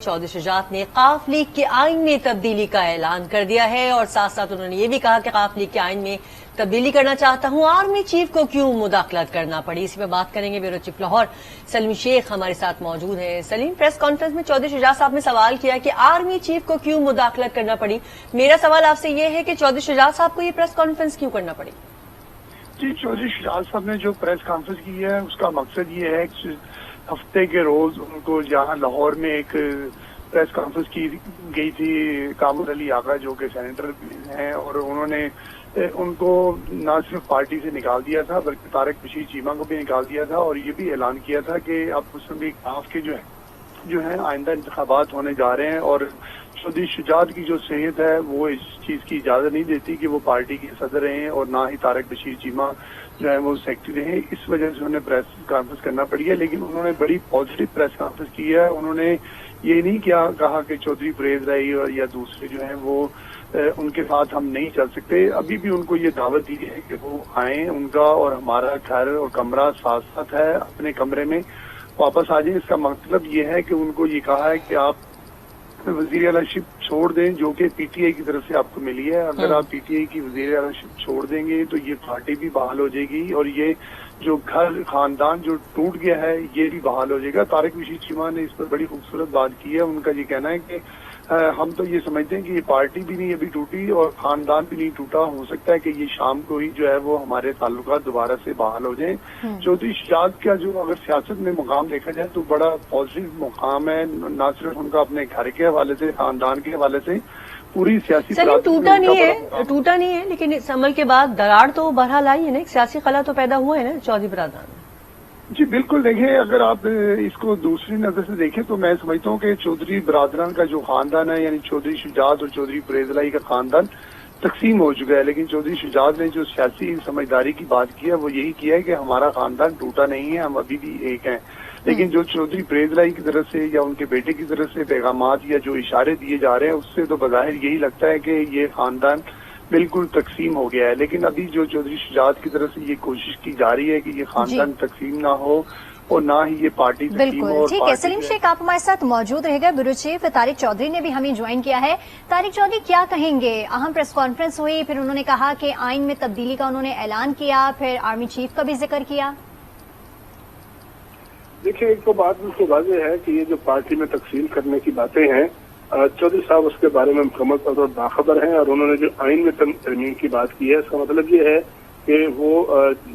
चौधरी शुजात ने काफ लीग के आइन में तब्दीली का ऐलान कर दिया है और साथ साथ उन्होंने ये भी कहा कि काफ लीग के आइन में तब्दीली करना चाहता हूं, आर्मी चीफ को क्यों मुदाखलत करना पड़ी। इसी पे बात करेंगे। ब्यूरो चीफ लाहौर सलीम शेख हमारे साथ मौजूद हैं। सलीम, प्रेस कॉन्फ्रेंस में चौधरी शुजात साहब ने सवाल किया कि आर्मी चीफ को क्यों मुदाखलत करना पड़ी। मेरा सवाल आपसे ये है कि चौधरी शुजात साहब को ये प्रेस कॉन्फ्रेंस क्यों करना पड़ी। जी, चौधरी शुजात साहब ने जो प्रेस कॉन्फ्रेंस की है उसका मकसद ये है कि हफ्ते के रोज उनको जहां लाहौर में एक प्रेस कॉन्फ्रेंस की गई थी कामर अली आगा जो कि सेनेटर हैं, और उन्होंने उनको न सिर्फ पार्टी से निकाल दिया था बल्कि तारिक बशीर चीमा को भी निकाल दिया था और ये भी ऐलान किया था कि अब मुस्लिम लीग काफ के जो है आइंदा इंतखाबात होने जा रहे हैं और चौधरी शुजात की जो सेहत है वो इस चीज की इजाजत नहीं देती कि वो पार्टी के सदर रहें और ना ही तारिक बशीर चीमा जो है वो सेक्रेटरी रहे। इस वजह से उन्हें प्रेस कॉन्फ्रेंस करना पड़ी है, लेकिन उन्होंने बड़ी पॉजिटिव प्रेस कॉन्फ्रेंस की है। उन्होंने ये नहीं कहा कि चौधरी परेज राई या दूसरे जो हैं वो उनके साथ हम नहीं चल सकते। अभी भी उनको ये दावत दी है कि वो आए, उनका और हमारा घर और कमरा साथ साथ है, अपने कमरे में वापस आ जाए। इसका मतलब ये है कि उनको ये कहा है कि आप वजीर आलाशिप छोड़ दें जो कि पीटीआई की तरफ से आपको मिली है। अगर आप पीटीआई की वजीर आलाशिप छोड़ देंगे तो ये पार्टी भी बहाल हो जाएगी और ये जो घर खानदान जो टूट गया है ये भी बहाल हो जाएगा। तारिक बशीर चीमा ने इस पर बड़ी खूबसूरत बात की है। उनका ये कहना है कि हम तो ये समझते हैं कि ये पार्टी भी नहीं अभी टूटी और खानदान भी नहीं टूटा। हो सकता है कि ये शाम को ही जो है वो हमारे ताल्लुकात दोबारा से बहाल हो जाएं। चौधरी शुजात का जो अगर सियासत में मुकाम देखा जाए तो बड़ा पॉजिटिव मुकाम है, न सिर्फ उनका अपने घर के हवाले से, खानदान के हवाले से, पूरी सियासी टूटा नहीं है लेकिन इस अमल के बाद दरार तो बहरहाल आई है ना, एक सियासी खला तो पैदा हुआ है ना चौधरी बरादरान। जी बिल्कुल, देखें अगर आप इसको दूसरी नजर से देखें तो मैं समझता हूँ कि चौधरी बरादरान का जो खानदान है यानी चौधरी शुजात और चौधरी परेजलाई का खानदान तकसीम हो चुका है, लेकिन चौधरी शुजात ने जो सियासी समझदारी की बात की है वो यही किया है कि हमारा खानदान टूटा नहीं है, हम अभी भी एक हैं। लेकिन जो चौधरी परेजलाई की तरफ से या उनके बेटे की तरफ से पैगामात या जो इशारे दिए जा रहे हैं उससे तो बज़ाहिर यही लगता है कि ये खानदान बिल्कुल तकसीम हो गया है। लेकिन अभी जो चौधरी शुजात की तरफ से ये कोशिश की जा रही है कि ये खानदान तकसीम ना हो और ना ही ये पार्टी तकसीम हो। ठीक है सलीम शेख, आप हमारे साथ मौजूद रहेगा। ब्यूरो चीफ तारिक चौधरी ने भी हमें ज्वाइन किया है। तारिक चौधरी क्या कहेंगे? अहम प्रेस कॉन्फ्रेंस हुई, फिर उन्होंने कहा कि आइन में तब्दीली का उन्होंने ऐलान किया, फिर आर्मी चीफ का भी जिक्र किया। देखिए, एक तो बात बिल्कुल वाज़ेह है कि ये जो पार्टी में तकसीम करने की बातें हैं, चौधरी साहब उसके बारे में मुकम्मल तौर पर बाखबर हैं और उन्होंने जो आइन में तरमीम की बात की है इसका मतलब ये है कि वो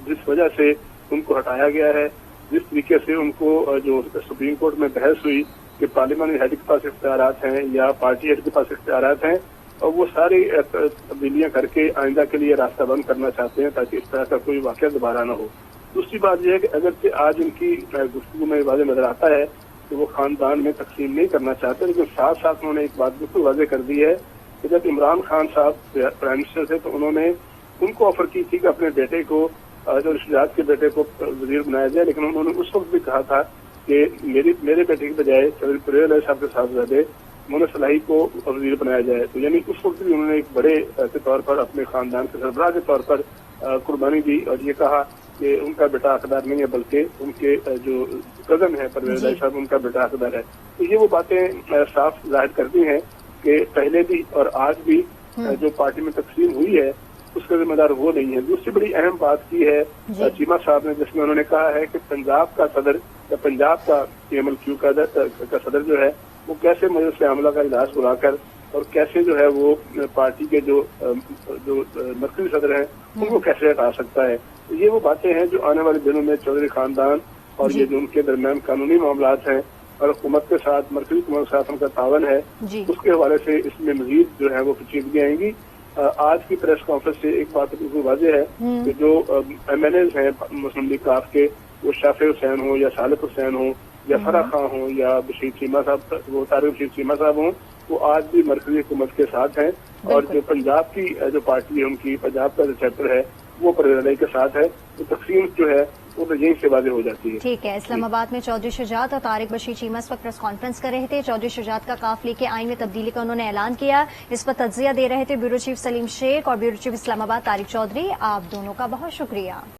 जिस वजह से उनको हटाया गया है, जिस तरीके से उनको जो सुप्रीम कोर्ट में बहस हुई कि पार्लियामानी हेड के पास इख्तियारात हैं या पार्टी हेड के पास इख्तियारात हैं, और वो सारी तब्दीलियां करके आइंदा के लिए रास्ता बंद करना चाहते हैं ताकि इस तरह का कोई वाक़या दोबारा न हो। दूसरी बात यह है कि अगर आज उनकी गुफ्तगू में वाज़ेह नजर आता है कि वो खानदान में तकसीम नहीं करना चाहते, लेकिन साथ साथ उन्होंने एक बात बिल्कुल वाज़ेह कर दी है कि जब इमरान खान साहब प्राइम मिनिस्टर थे तो उन्होंने उनको ऑफर की थी कि अपने बेटे को, जो शुजात के बेटे को वजीर बनाया जाए, लेकिन उन्होंने उस वक्त भी कहा था कि मेरे बेटे की बजाय चौधरी परेज साहब के साहबजादे मोहम्मद सलाही को वजीर बनाया जाए। तो यानी उस वक्त भी उन्होंने एक बड़े के तौर पर अपने खानदान के सरबराह के तौर पर कुर्बानी दी और ये कहा कि उनका बेटा हकदार नहीं है बल्कि उनके जो कजन है परवेज साहब उनका बेटा हकदार है। तो ये वो बातें साफ जाहिर करती हैं कि पहले भी और आज भी जो पार्टी में तकसीम हुई है उसका जिम्मेदार वो नहीं है। दूसरी बड़ी अहम बात की है चीमा साहब ने, जिसमें उन्होंने कहा है कि पंजाब का सदर या पंजाब का PMLQ का सदर जो है वो कैसे मजलिस आमला का इजलास बुलाकर और कैसे जो है वो पार्टी के जो मरकजी सदर हैं उनको कैसे हटा सकता है। तो ये वो बातें हैं जो आने वाले दिनों में चौधरी खानदान और ये जो उनके दरमियान कानूनी मामलात हैं और हुकूमत के साथ, मरकजी हुकूमत के साथ उनका तावन है, उसके हवाले से इसमें मजीद जो है वो पेचीदगी आएंगी। आज की प्रेस कॉन्फ्रेंस से एक बात बिल्कुल वाज़ेह है कि जो MNAs हैं मुस्लिम लीग काफ के, वो शाफे हुसैन हो या सालिक हुसैन हो या फराह खां हो या बशीर चीमा साहब, वो तारिक बशीर चीमा साहब हों, वो आज भी मरकजी हुकूमत के साथ हैं और जो पंजाब की जो पार्टी है उनकी, पंजाब का जो चैप्टर है वो परेजलाई के साथ है। तो तकसीम जो है वो तो यहीं से वाज़ेह हो जाती है। ठीक है, इस्लामाबाद में चौधरी शुजात और तारिक बशीर चीमा इस वक्त प्रेस कॉन्फ्रेंस कर रहे थे। चौधरी शुजात का काफ लीग के आइन में तब्दीली का उन्होंने ऐलान किया, इस पर तज्जिया दे रहे थे ब्यूरो चीफ सलीम शेख और ब्यूरो चीफ इस्लामाबाद तारिक चौधरी। आप दोनों का बहुत शुक्रिया।